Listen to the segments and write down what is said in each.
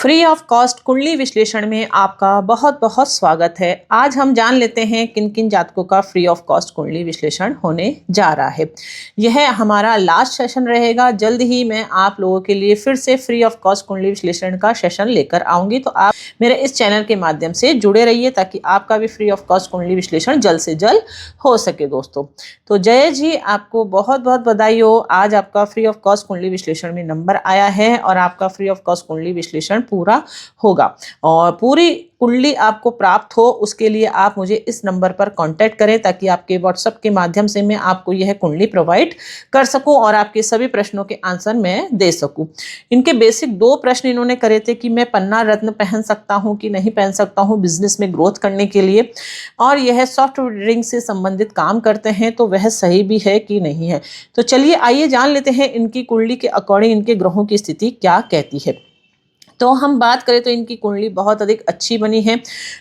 Free of cost कुंडली विश्लेषण में आपका बहुत बहुत स्वागत है। आज हम जान लेते हैं किन किन जातकों का फ्री ऑफ कॉस्ट कुंडली विश्लेषण होने जा रहा है। यह हमारा लास्ट सेशन रहेगा। जल्द ही मैं आप लोगों के लिए फिर से फ्री ऑफ कॉस्ट कुंडली विश्लेषण का सेशन लेकर आऊंगी, तो आप मेरे इस चैनल के माध्यम से जुड़े रहिए ताकि आपका भी फ्री ऑफ कॉस्ट कुंडली विश्लेषण जल्द से जल्द हो सके। दोस्तों, तो जय जी, आपको बहुत बहुत बधाई हो। आज आपका फ्री ऑफ कॉस्ट कुंडली विश्लेषण में नंबर आया है और आपका फ्री ऑफ कॉस्ट कुंडली विश्लेषण पूरा होगा और पूरी कुंडली आपको प्राप्त हो उसके लिए आप मुझे इस नंबर पर कांटेक्ट करें ताकि आपके व्हाट्सएप के माध्यम से मैं आपको यह कुंडली प्रोवाइड कर सकूं और आपके सभी प्रश्नों के आंसर मैं दे सकूं। इनके बेसिक 2 प्रश्न इन्होंने करे थे कि मैं पन्ना रत्न पहन सकता हूं कि नहीं पहन सकता हूं बिजनेस में ग्रोथ करने के लिए, और यह सॉफ्टवेयर से संबंधित काम करते हैं, तो वह सही भी है कि नहीं है। तो चलिए आइए जान लेते हैं इनकी कुंडली के अकॉर्डिंग इनके ग्रहों की स्थिति क्या कहती है। तो हम बात करें तो इनकी कुंडली बहुत अधिक अच्छी बनी है।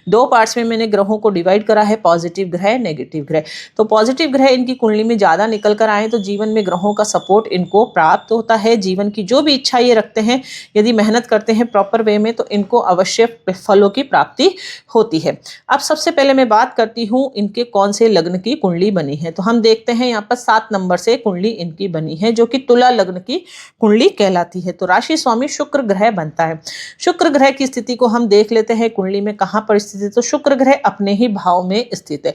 2 पार्ट्स में मैंने ग्रहों को डिवाइड करा है, पॉजिटिव ग्रह, नेगेटिव ग्रह। तो पॉजिटिव ग्रह इनकी कुंडली में ज़्यादा निकल कर आए तो जीवन में ग्रहों का सपोर्ट इनको प्राप्त होता है। जीवन की जो भी इच्छा ये रखते हैं, यदि मेहनत करते हैं प्रॉपर वे में, तो इनको अवश्य फलों की प्राप्ति होती है। अब सबसे पहले मैं बात करती हूँ इनके कौन से लग्न की कुंडली बनी है। तो हम देखते हैं यहाँ पर 7 नंबर से कुंडली इनकी बनी है जो कि तुला लग्न की कुंडली कहलाती है। तो राशि स्वामी शुक्र ग्रह बनता है। शुक्र ग्रह की स्थिति को हम देख लेते हैं कुंडली में कहां पर स्थित है। तो शुक्र ग्रह अपने ही भाव में स्थित है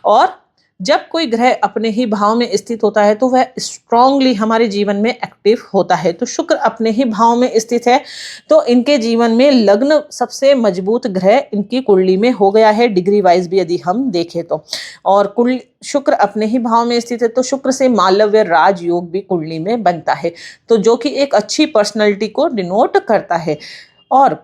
और जब कोई ग्रह अपने ही भाव में स्थित होता है तो वह स्ट्रांगली हमारे जीवन में एक्टिव होता है। तो शुक्र अपने ही भाव में स्थित है तो इनके जीवन में लग्न सबसे मजबूत ग्रह इनकी कुंडली में हो गया है, डिग्री वाइज भी यदि हम देखें तो। और कुंडली शुक्र अपने ही भाव में स्थित है तो शुक्र से मालव्य राजयोग भी कुंडली में बनता है, तो जो कि एक अच्छी पर्सनैलिटी को डिनोट करता है। और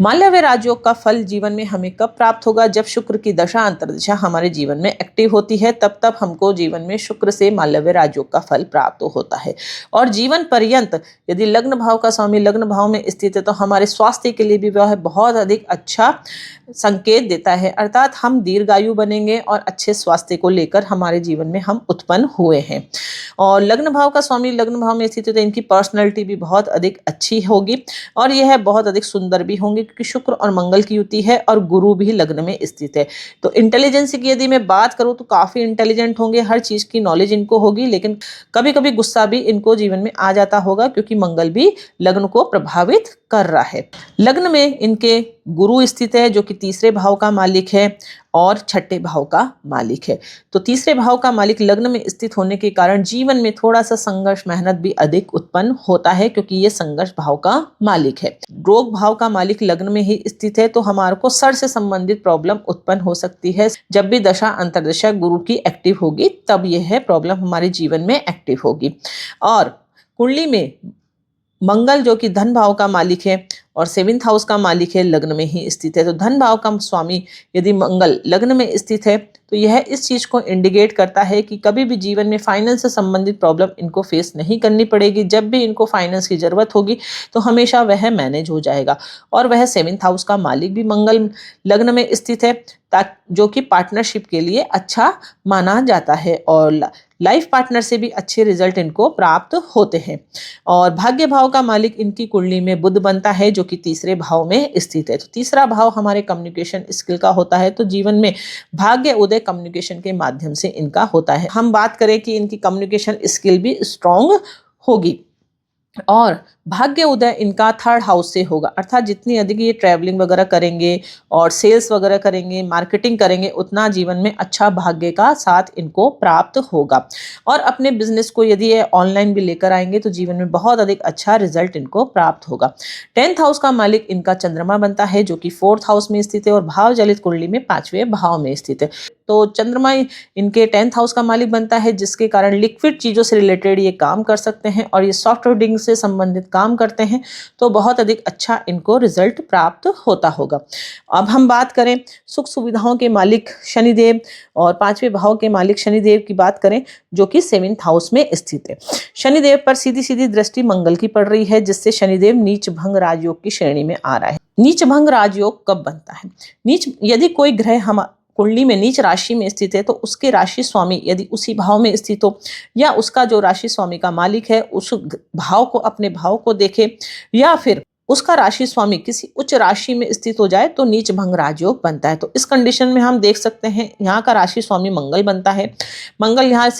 मालव्य राजयोग का फल जीवन में हमें कब प्राप्त होगा? जब शुक्र की दशा अंतर्दशा हमारे जीवन में एक्टिव होती है, तब हमको जीवन में शुक्र से मालव्य राजयोग का फल प्राप्त होता है। और जीवन पर्यंत यदि लग्न भाव का स्वामी लग्न भाव में स्थित है तो हमारे स्वास्थ्य के लिए भी वह बहुत अधिक अच्छा संकेत देता है, अर्थात हम दीर्घायु बनेंगे और अच्छे स्वास्थ्य को लेकर हमारे जीवन में हम उत्पन्न हुए हैं। और लग्न भाव का स्वामी लग्न भाव में स्थित है तो इनकी पर्सनैलिटी भी बहुत अधिक अच्छी होगी और यह बहुत अधिक सुंदर भी होंगे क्योंकि शुक्र और मंगल की युति है और गुरु भी लग्न में स्थित है। तो इंटेलिजेंस की यदि मैं बात करूं तो काफी इंटेलिजेंट होंगे, हर चीज की नॉलेज इनको होगी, लेकिन कभी कभी गुस्सा भी इनको जीवन में आ जाता होगा क्योंकि मंगल भी लग्न को प्रभावित कर रहा है। लग्न में इनके गुरु स्थित है जो कि तीसरे भाव का मालिक है और छठे भाव का मालिक है। तो तीसरे भाव का मालिक लग्न में स्थित होने के कारण जीवन में थोड़ा सा संघर्ष मेहनत भी अधिक उत्पन्न होता है क्योंकि ये संघर्ष भाव का मालिक है। रोग भाव का मालिक लग्न में ही स्थित है तो हमारे को सर से संबंधित प्रॉब्लम उत्पन्न हो सकती है। जब भी दशा अंतर्दशा गुरु की एक्टिव होगी तब यह प्रॉब्लम हमारे जीवन में एक्टिव होगी। और कुंडली में मंगल जो कि धन भाव का मालिक है और 7th हाउस का मालिक है लग्न में ही स्थित है। तो धन भाव का स्वामी यदि मंगल लग्न में स्थित है तो यह इस चीज को इंडिकेट करता है कि कभी भी जीवन में फाइनेंस से संबंधित प्रॉब्लम इनको फेस नहीं करनी पड़ेगी। जब भी इनको फाइनेंस की जरूरत होगी तो हमेशा वह मैनेज हो जाएगा। और वह 7th हाउस का मालिक भी मंगल लग्न में स्थित है जो कि पार्टनरशिप के लिए अच्छा माना जाता है और लाइफ पार्टनर से भी अच्छे रिजल्ट इनको प्राप्त होते हैं। और भाग्य भाव का मालिक इनकी कुंडली में बुध बनता है जो कि तीसरे भाव में स्थित है। तो तीसरा भाव हमारे कम्युनिकेशन स्किल का होता है, तो जीवन में भाग्य उदय कम्युनिकेशन के माध्यम से इनका होता है। हम बात करें कि इनकी कम्युनिकेशन स्किल भी स्ट्रांग होगी और भाग्य उदय इनका 3rd हाउस से होगा, अर्थात जितनी अधिक ये ट्रैवलिंग वगैरह करेंगे और सेल्स वगैरह करेंगे, मार्केटिंग करेंगे, उतना जीवन में अच्छा भाग्य का साथ इनको प्राप्त होगा। और अपने बिजनेस को यदि ये ऑनलाइन भी लेकर आएंगे तो जीवन में बहुत अधिक अच्छा रिजल्ट इनको प्राप्त होगा। 10th हाउस का मालिक इनका चंद्रमा बनता है जो कि 4th हाउस में स्थित है और भाव जलित कुंडली में 5वें भाव में स्थित है। तो चंद्रमा इनके 10th हाउस का मालिक बनता है जिसके कारण लिक्विड चीजों से रिलेटेड ये काम कर सकते हैं और ये सॉफ्टवेयर से संबंधित काम करते हैं, तो बहुत अधिक अच्छा इनको रिजल्ट प्राप्त होता होगा। अब हम बात करें सुख सुविधाओं के मालिक शनिदेव और 5वें भाव के मालिक शनिदेव की बात करें जो कि 7th हाउस में स्थित है। शनिदेव पर सीधी सीधी दृष्टि मंगल की पड़ रही है जिससे शनिदेव नीच भंग राजयोग की श्रेणी में आ रहा है। नीच भंग राजयोग कब बनता है? नीच यदि कोई ग्रह हम कुंडली में नीच राशि में स्थित है तो उसके राशि स्वामी यदि उसी भाव में स्थित हो या उसका जो राशि स्वामी का मालिक है उस भाव को अपने भाव को देखे या फिर उसका राशि स्वामी किसी उच्च राशि में स्थित हो जाए तो नीच भंग राजयोग बनता है। तो इस कंडीशन में हम देख सकते हैं यहाँ का राशि स्वामी मंगल बनता है। मंगल यहाँ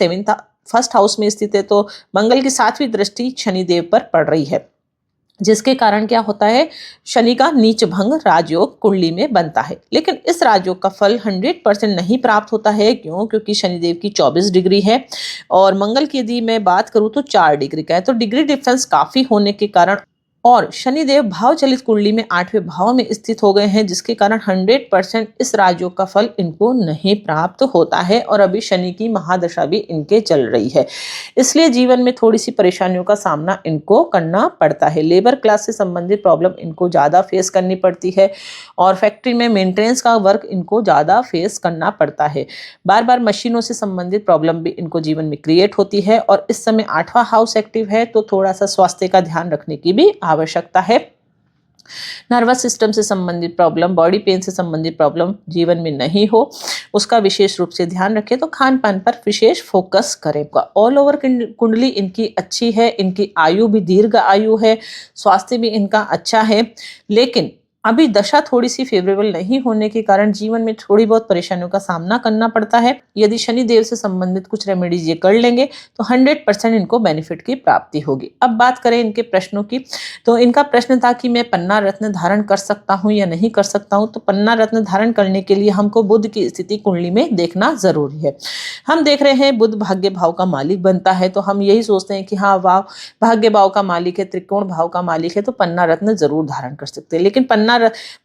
फर्स्ट हाउस में स्थित है, तो मंगल की 7वीं दृष्टि शनिदेव पर पड़ रही है, जिसके कारण क्या होता है, शनि का नीच भंग राजयोग कुंडली में बनता है। लेकिन इस राजयोग का फल 100% नहीं प्राप्त होता है। क्यों? क्योंकि शनिदेव की 24 डिग्री है और मंगल की यदि मैं बात करूं तो 4 डिग्री का है। तो डिग्री डिफरेंस काफी होने के कारण और शनिदेव भाव चलित कुंडली में 8वें भाव में स्थित हो गए हैं, जिसके कारण 100% इस राजयोग का फल इनको नहीं प्राप्त होता है। और अभी शनि की महादशा भी इनके चल रही है, इसलिए जीवन में थोड़ी सी परेशानियों का सामना इनको करना पड़ता है। लेबर क्लास से संबंधित प्रॉब्लम इनको ज़्यादा फेस करनी पड़ती है और फैक्ट्री में मेंटेनेंस का वर्क इनको ज़्यादा फेस करना पड़ता है। बार बार मशीनों से संबंधित प्रॉब्लम भी इनको जीवन में क्रिएट होती है। और इस समय 8वां हाउस एक्टिव है, तो थोड़ा सा स्वास्थ्य का ध्यान रखने की भी आवश्यकता है। नर्वस सिस्टम से संबंधित प्रॉब्लम, बॉडी पेन से संबंधित प्रॉब्लम जीवन में नहीं हो, उसका विशेष रूप से ध्यान रखें। तो खान पान पर विशेष फोकस करें। ऑल ओवर कुंडली इनकी अच्छी है, इनकी आयु भी दीर्घ आयु है, स्वास्थ्य भी इनका अच्छा है। लेकिन अभी दशा थोड़ी सी फेवरेबल नहीं होने के कारण जीवन में थोड़ी बहुत परेशानियों का सामना करना पड़ता है। यदि शनि देव से संबंधित कुछ रेमेडीज ये कर लेंगे तो 100% इनको बेनिफिट की प्राप्ति होगी। अब बात करें इनके प्रश्नों की, तो इनका प्रश्न था कि मैं पन्ना रत्न धारण कर सकता हूँ या नहीं कर सकता हूँ। तो पन्ना रत्न धारण करने के लिए हमको बुध की स्थिति कुंडली में देखना जरूरी है। हम देख रहे हैं बुध भाग्य भाव का मालिक बनता है, तो हम यही सोचते हैं कि हाँ वाह, भाग्य भाव का मालिक है, त्रिकोण भाव का मालिक है, तो पन्ना रत्न जरूर धारण कर सकते हैं। लेकिन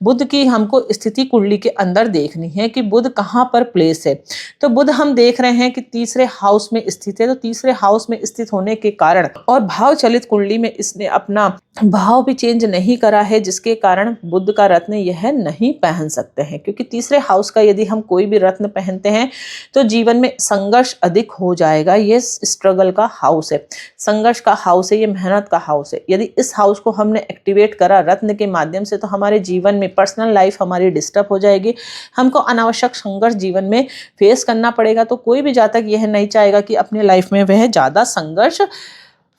बुध की हमको स्थिति कुंडली के अंदर देखनी है कि बुध कहाँ पर प्लेस है। तो बुध हम देख रहे हैं कि 3रे हाउस में स्थित है। तो 3रे हाउस में स्थित होने के कारण और भाव चलित कुंडली में इसने अपना भाव भी चेंज नहीं करा है, जिसके कारण बुध का रत्न यह नहीं पहन सकते हैं। क्योंकि 3रे हाउस का यदि हम कोई भी रत्न पहनते हैं तो जीवन में संघर्ष अधिक हो जाएगा। ये स्ट्रगल का हाउस है, संघर्ष का हाउस है, ये मेहनत का हाउस है। यदि इस हाउस को हमने एक्टिवेट करा रत्न के माध्यम से तो हमारे जीवन में पर्सनल लाइफ हमारी डिस्टर्ब हो जाएगी, हमको अनावश्यक संघर्ष जीवन में फेस करना पड़ेगा। तो कोई भी जातक यह नहीं चाहेगा कि अपने लाइफ में वह ज्यादा संघर्ष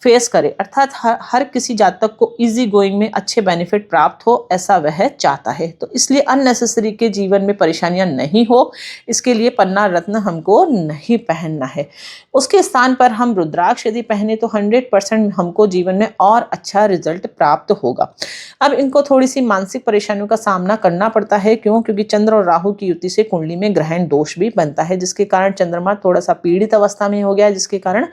फेस करे, अर्थात हर किसी जातक को इजी गोइंग में अच्छे बेनिफिट प्राप्त हो, ऐसा वह चाहता है। तो इसलिए अननेसेसरी के जीवन में परेशानियां नहीं हो, इसके लिए पन्ना रत्न हमको नहीं पहनना है। उसके स्थान पर हम रुद्राक्ष यदि पहने तो 100% हमको जीवन में और अच्छा रिजल्ट प्राप्त होगा। अब इनको थोड़ी सी मानसिक परेशानियों का सामना करना पड़ता है। क्यों? क्योंकि चंद्र और राहु की युति से कुंडली में ग्रहण दोष भी बनता है, जिसके कारण चंद्रमा थोड़ा सा पीड़ित अवस्था में हो गया, जिसके कारण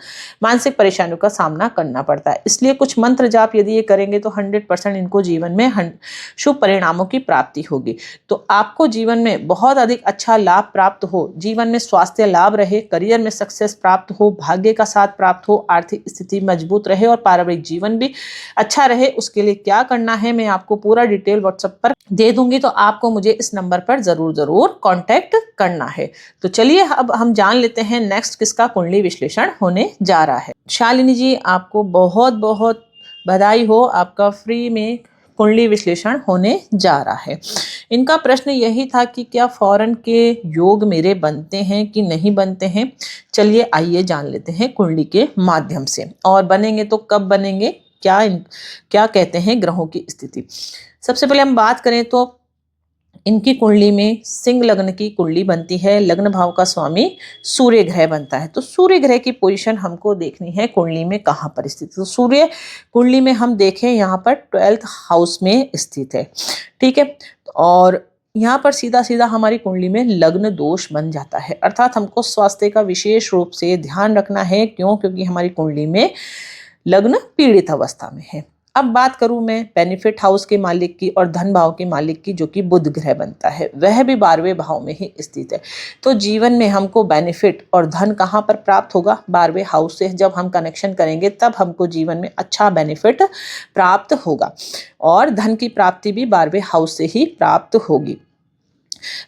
मानसिक परेशानियों का सामना करना पड़ता है। इसलिए कुछ मंत्र जाप यदि ये करेंगे तो 100% इनको जीवन में शुभ परिणामों की प्राप्ति होगी। तो आपको जीवन में बहुत अधिक अच्छा लाभ प्राप्त हो, जीवन में स्वास्थ्य लाभ रहे, करियर में सक्सेस प्राप्त हो, भाग्य का साथ प्राप्त हो, आर्थिक स्थिति मजबूत रहे और पारिवारिक जीवन भी अच्छा रहे, उसके लिए क्या करना है मैं आपको पूरा डिटेल व्हाट्सएप पर दे दूंगी। तो आपको मुझे इस नंबर पर जरूर कांटेक्ट करना है। तो चलिए अब हम जान लेते हैं नेक्स्ट किसका कुंडली विश्लेषण होने जा रहा है। शालिनी जी, आपको बहुत बहुत बधाई हो, आपका फ्री में कुंडली विश्लेषण होने जा रहा है। इनका प्रश्न यही था कि क्या फॉरेन के योग मेरे बनते हैं कि नहीं बनते हैं। चलिए आइए जान लेते हैं कुंडली के माध्यम से, और बनेंगे तो कब बनेंगे, क्या कहते हैं ग्रहों की स्थिति। सबसे पहले हम बात करें तो इनकी कुंडली में सिंह लग्न की कुंडली बनती है, लग्न भाव का स्वामी सूर्य ग्रह बनता है। तो सूर्य ग्रह की पोजीशन हमको देखनी है कुंडली में कहाँ पर स्थित। तो सूर्य कुंडली में हम देखें यहाँ पर 12th हाउस में स्थित है, ठीक है। और यहाँ पर सीधा सीधा हमारी कुंडली में लग्न दोष बन जाता है, अर्थात हमको स्वास्थ्य का विशेष रूप से ध्यान रखना है। क्यों? क्योंकि हमारी कुंडली में लग्न पीड़ित अवस्था में है। अब बात करूं मैं बेनिफिट हाउस के मालिक की और धन भाव के मालिक की, जो कि बुध ग्रह बनता है, वह भी 12वें भाव में ही स्थित है। तो जीवन में हमको बेनिफिट और धन कहाँ पर प्राप्त होगा? 12वें हाउस से जब हम कनेक्शन करेंगे तब हमको जीवन में अच्छा बेनिफिट प्राप्त होगा, और धन की प्राप्ति भी 12वें हाउस से ही प्राप्त होगी।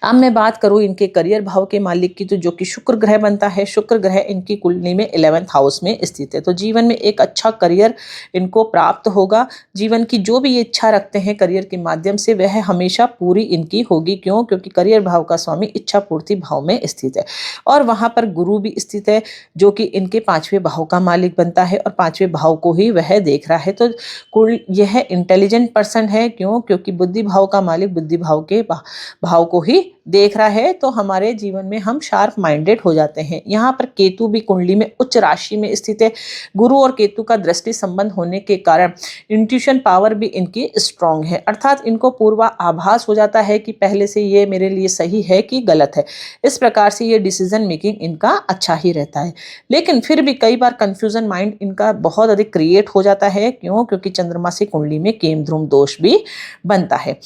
अब मैं बात करूँ इनके करियर भाव के मालिक की, तो जो कि शुक्र ग्रह बनता है। शुक्र ग्रह इनकी कुंडली में 11th हाउस में स्थित है। तो जीवन में एक अच्छा करियर इनको प्राप्त होगा। जीवन की जो भी ये इच्छा रखते हैं करियर के माध्यम से, वह हमेशा पूरी इनकी होगी। क्यों? क्योंकि करियर भाव का स्वामी इच्छा पूर्ति भाव में स्थित है और वहां पर गुरु भी स्थित है, जो कि इनके 5वें भाव का मालिक बनता है और 5वें भाव को ही वह देख रहा है। तो यह इंटेलिजेंट पर्सन है। क्यों? क्योंकि बुद्धि भाव का मालिक बुद्धि भाव के भाव को ही देख रहा है। तो हमारे जीवन में हम शार्प माइंडेड हो जाते हैं। यहाँ पर केतु भी कुंडली में उच्च राशि में स्थित है। गुरु और केतु का दृष्टि संबंध होने के कारण इंट्यूशन पावर भी इनकी स्ट्रांग है, अर्थात इनको पूर्वा आभास हो जाता है कि पहले से ये मेरे लिए सही है कि गलत है। इस प्रकार से ये डिसीजन मेकिंग इनका अच्छा ही रहता है। लेकिन फिर भी कई बार कंफ्यूजन माइंड इनका बहुत अधिक क्रिएट हो जाता है। क्यों? क्योंकि चंद्रमा से कुंडली में केम ध्रुव दोष भी बनता है।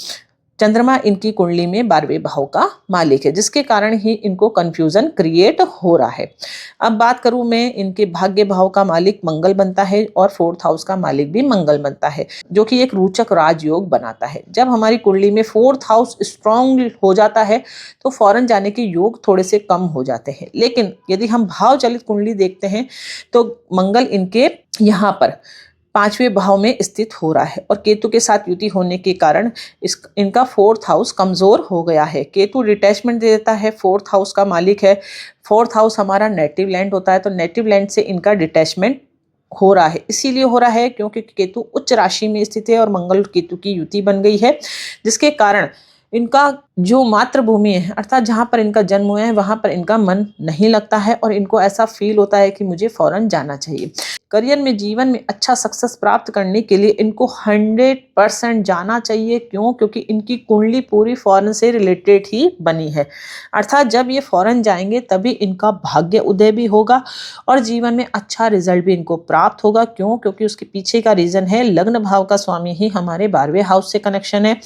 चंद्रमा इनकी कुंडली में 12वें भाव का मालिक है, जिसके कारण ही इनको कंफ्यूजन क्रिएट हो रहा है। अब बात करूं मैं, इनके भाग्य भाव का मालिक मंगल बनता है और 4th हाउस का मालिक भी मंगल बनता है, जो कि एक रोचक राजयोग बनाता है। जब हमारी कुंडली में 4th हाउस स्ट्रांग हो जाता है तो फॉरेन जाने के योग थोड़े से कम हो जाते हैं। लेकिन यदि हम भाव चलित कुंडली देखते हैं तो मंगल इनके यहाँ पर 5वें भाव में स्थित हो रहा है और केतु के साथ युति होने के कारण इनका 4th हाउस कमजोर हो गया है। केतु डिटैचमेंट दे देता है, 4th हाउस का मालिक है। 4th हाउस हमारा नेटिव लैंड होता है, तो नेटिव लैंड से इनका डिटैचमेंट हो रहा है। इसीलिए हो रहा है क्योंकि केतु उच्च राशि में स्थित है और मंगल केतु की युति बन गई है, जिसके कारण इनका जो मातृभूमि है, अर्थात जहाँ पर इनका जन्म हुआ है, वहाँ पर इनका मन नहीं लगता है और इनको ऐसा फील होता है कि मुझे फौरन जाना चाहिए। करियर में, जीवन में अच्छा सक्सेस प्राप्त करने के लिए इनको 100% जाना चाहिए। क्यों? क्योंकि इनकी कुंडली पूरी फॉरेन से रिलेटेड ही बनी है, अर्थात जब ये फॉरेन जाएंगे तभी इनका भाग्य उदय भी होगा और जीवन में अच्छा रिजल्ट भी इनको प्राप्त होगा। क्यों? क्योंकि उसके पीछे का रीजन है लग्न भाव का स्वामी ही हमारे 12वें हाउस से कनेक्शन है,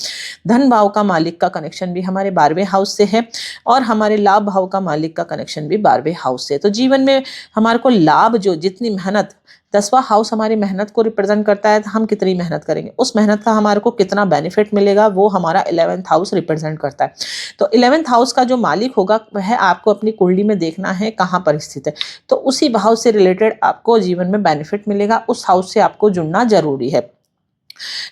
धन भाव का मालिक का कनेक्शन भी हमारे 12वें हाउस से है और हमारे लाभ भाव का मालिक का कनेक्शन भी 12वें हाउस से। तो जीवन में हमारे को लाभ, जो जितनी मेहनत, 10वां हाउस हमारी मेहनत को रिप्रेजेंट करता है, तो हम कितनी मेहनत करेंगे, उस मेहनत का हमारे को कितना बेनिफिट मिलेगा, वो हमारा 11th हाउस रिप्रेजेंट करता है। तो 11th हाउस का जो मालिक होगा वह आपको अपनी कुंडली में देखना है कहाँ पर स्थित है, तो उसी भाव से रिलेटेड आपको जीवन में बेनिफिट मिलेगा। उस हाउस से आपको जुड़ना जरूरी है।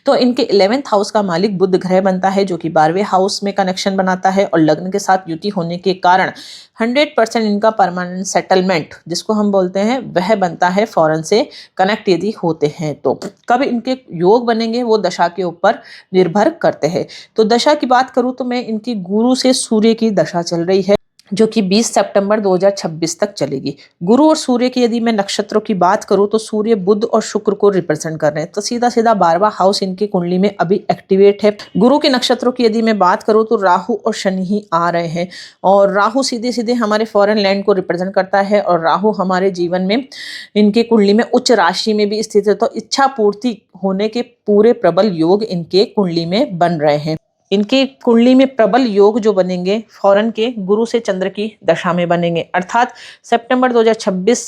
तो इनके 11th हाउस का मालिक बुध ग्रह बनता है, जो कि 12वें हाउस में कनेक्शन बनाता है और लग्न के साथ युति होने के कारण 100% इनका परमानेंट सेटलमेंट, जिसको हम बोलते हैं, वह बनता है फॉरेन से कनेक्ट यदि होते हैं। तो कब इनके योग बनेंगे वो दशा के ऊपर निर्भर करते हैं। तो दशा की बात करूं तो मैं इनकी गुरु से सूर्य की दशा चल रही है, जो कि 20 सितंबर 2026 तक चलेगी। गुरु और सूर्य की यदि मैं नक्षत्रों की बात करूं तो सूर्य बुध और शुक्र को रिप्रेजेंट कर रहे हैं, तो सीधा सीधा 12वां हाउस इनकी कुंडली में अभी एक्टिवेट है। गुरु के नक्षत्रों की यदि मैं बात करूं तो राहु और शनि ही आ रहे हैं और राहु सीधे सीधे हमारे फॉरेन लैंड को रिप्रेजेंट करता है और राहु हमारे जीवन में इनके कुंडली में उच्च राशि में भी स्थित है। तो इच्छा पूर्ति होने के पूरे प्रबल योग इनके कुंडली में बन रहे हैं। इनकी कुंडली में प्रबल योग जो बनेंगे फॉरेन के गुरु से चंद्र की दशा में बनेंगे, अर्थात सितंबर 2026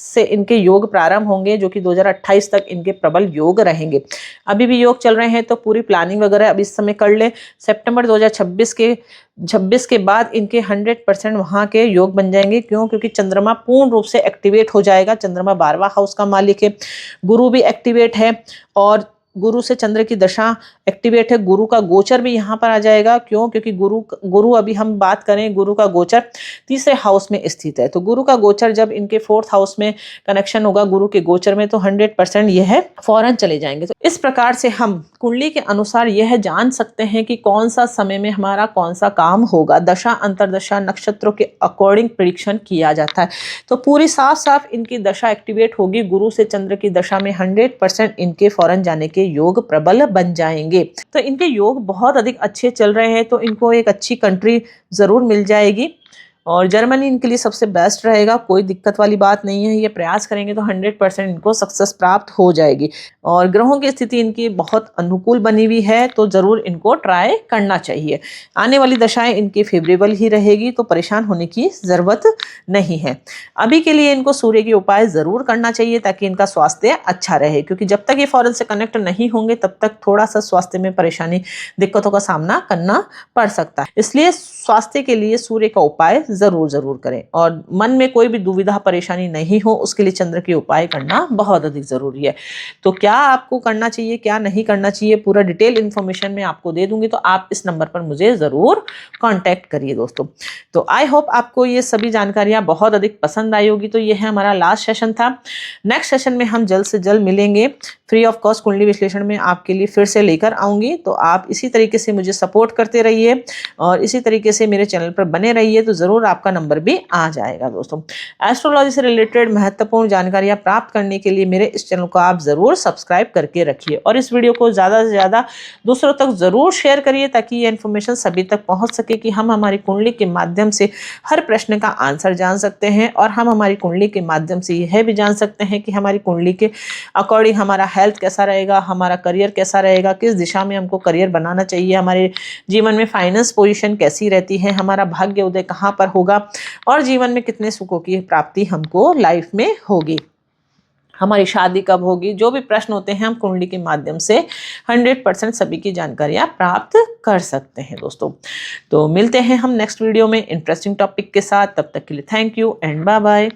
से इनके योग प्रारंभ होंगे, जो कि 2028 तक इनके प्रबल योग रहेंगे। अभी भी योग चल रहे हैं तो पूरी प्लानिंग वगैरह अभी इस समय कर ले। सितंबर 2026 के बाद इनके 100% वहाँ के योग बन जाएंगे। क्यों? क्योंकि चंद्रमा पूर्ण रूप से एक्टिवेट हो जाएगा। चंद्रमा 12वां हाउस का मालिक है, गुरु भी एक्टिवेट है और गुरु से चंद्र की दशा एक्टिवेट है। गुरु का गोचर भी यहाँ पर आ जाएगा। क्यों? क्योंकि गुरु अभी हम बात करें, गुरु का गोचर 3रे हाउस में स्थित है। तो गुरु का गोचर जब इनके 4th हाउस में कनेक्शन होगा गुरु के गोचर में, तो 100% यह फौरन चले जाएंगे। तो इस प्रकार से हम कुंडली के अनुसार यह जान सकते हैं कि कौन सा समय में हमारा कौन सा काम होगा। दशा अंतरदशा नक्षत्रों के अकॉर्डिंग प्रेडिक्शन किया जाता है। तो पूरी साफ साफ इनकी दशा एक्टिवेट होगी। गुरु से चंद्र की दशा में 100% इनके फौरन जाने के योग प्रबल बन जाएंगे। तो इनके योग बहुत अधिक अच्छे चल रहे हैं, तो इनको एक अच्छी कंट्री जरूर मिल जाएगी और जर्मनी इनके लिए सबसे बेस्ट रहेगा, कोई दिक्कत वाली बात नहीं है। ये प्रयास करेंगे तो 100% इनको सक्सेस प्राप्त हो जाएगी। और ग्रहों की स्थिति इनकी बहुत अनुकूल बनी हुई है, तो ज़रूर इनको ट्राई करना चाहिए। आने वाली दशाएं इनकी फेवरेबल ही रहेगी, तो परेशान होने की ज़रूरत नहीं है। अभी के लिए इनको सूर्य के उपाय ज़रूर करना चाहिए ताकि इनका स्वास्थ्य अच्छा रहे, क्योंकि जब तक ये फॉरेन से कनेक्ट नहीं होंगे तब तक थोड़ा सा स्वास्थ्य में परेशानी, दिक्कतों का सामना करना पड़ सकता है। इसलिए स्वास्थ्य के लिए सूर्य का उपाय ज़रूर करें, और मन में कोई भी दुविधा परेशानी नहीं हो उसके लिए चंद्र के उपाय करना बहुत अधिक ज़रूरी है। तो क्या आपको करना चाहिए, क्या नहीं करना चाहिए, पूरा डिटेल इन्फॉर्मेशन मैं आपको दे दूंगी, तो आप इस नंबर पर मुझे ज़रूर कॉन्टैक्ट करिए दोस्तों। तो आई होप आपको ये सभी जानकारियाँ बहुत अधिक पसंद आई होगी। तो ये है हमारा लास्ट सेशन था। नेक्स्ट सेशन में हम जल्द से जल्द मिलेंगे। फ्री ऑफ कॉस्ट कुंडली विश्लेषण में आपके लिए फिर से लेकर आऊँगी। तो आप इसी तरीके से मुझे सपोर्ट करते रहिए और इसी तरीके से मेरे चैनल पर बने रहिए, तो ज़रूर आपका नंबर भी आ जाएगा दोस्तों। एस्ट्रोलॉजी से रिलेटेड महत्वपूर्ण जानकारियाँ प्राप्त करने के लिए मेरे इस चैनल को आप ज़रूर सब्सक्राइब करके रखिए, और इस वीडियो को ज़्यादा से ज़्यादा दूसरों तक ज़रूर शेयर करिए ताकि ये इन्फॉर्मेशन सभी तक पहुँच सके कि हम हमारी कुंडली के माध्यम से हर प्रश्न का आंसर जान सकते हैं, और हम हमारी कुंडली के माध्यम से यह भी जान सकते हैं कि हमारी कुंडली के अकॉर्डिंग हमारा हेल्थ कैसा रहेगा, हमारा करियर कैसा रहेगा, किस दिशा में हमको करियर बनाना चाहिए, हमारे जीवन में फाइनेंस पोजीशन कैसी रहती है, हमारा भाग्य उदय कहाँ पर होगा, और जीवन में कितने सुखों की प्राप्ति हमको लाइफ में होगी, हमारी शादी कब होगी, जो भी प्रश्न होते हैं हम कुंडली के माध्यम से 100% सभी की जानकारियाँ प्राप्त कर सकते हैं दोस्तों। तो मिलते हैं हम नेक्स्ट वीडियो में इंटरेस्टिंग टॉपिक के साथ। तब तक के लिए thank you and bye bye.